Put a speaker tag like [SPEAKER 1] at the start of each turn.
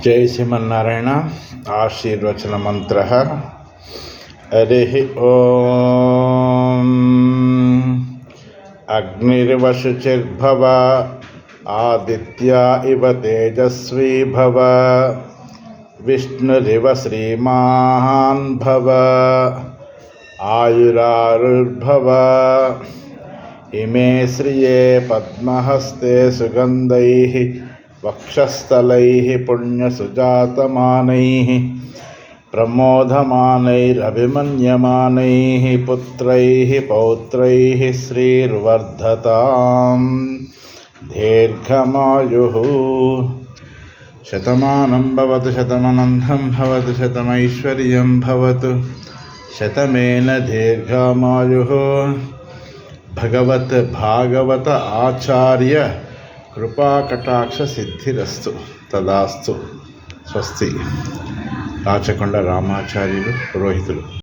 [SPEAKER 1] जय श्रीमन्नारायण। आशीर्वचन मंत्र हरि ओम। अग्निर्वशुचिर्भव आदित्या इव तेजस्वी भव विष्णुरिव श्रीमान् भव आयुरारुर्भव। इमे श्रिये पद्महस्ते सुगन्धैः वक्षस्थलैः पुण्यसुजातमानैः प्रमोदमानैरभिमन्यमानैः पुत्रैः पौत्रैः श्रीर्वर्धताम् दीर्घमायुः। शतमानं भवतु शतमनन्तं भवतु शतमैश्वर्यं भवतु शतमेन दीर्घमायुः। भगवत भागवत आचार्य कृपा कटाक्ष सिद्धिरस्तु तदास्तु। స్వస్తి. రాచకొండ రామాచార్యులు పురోహితులు.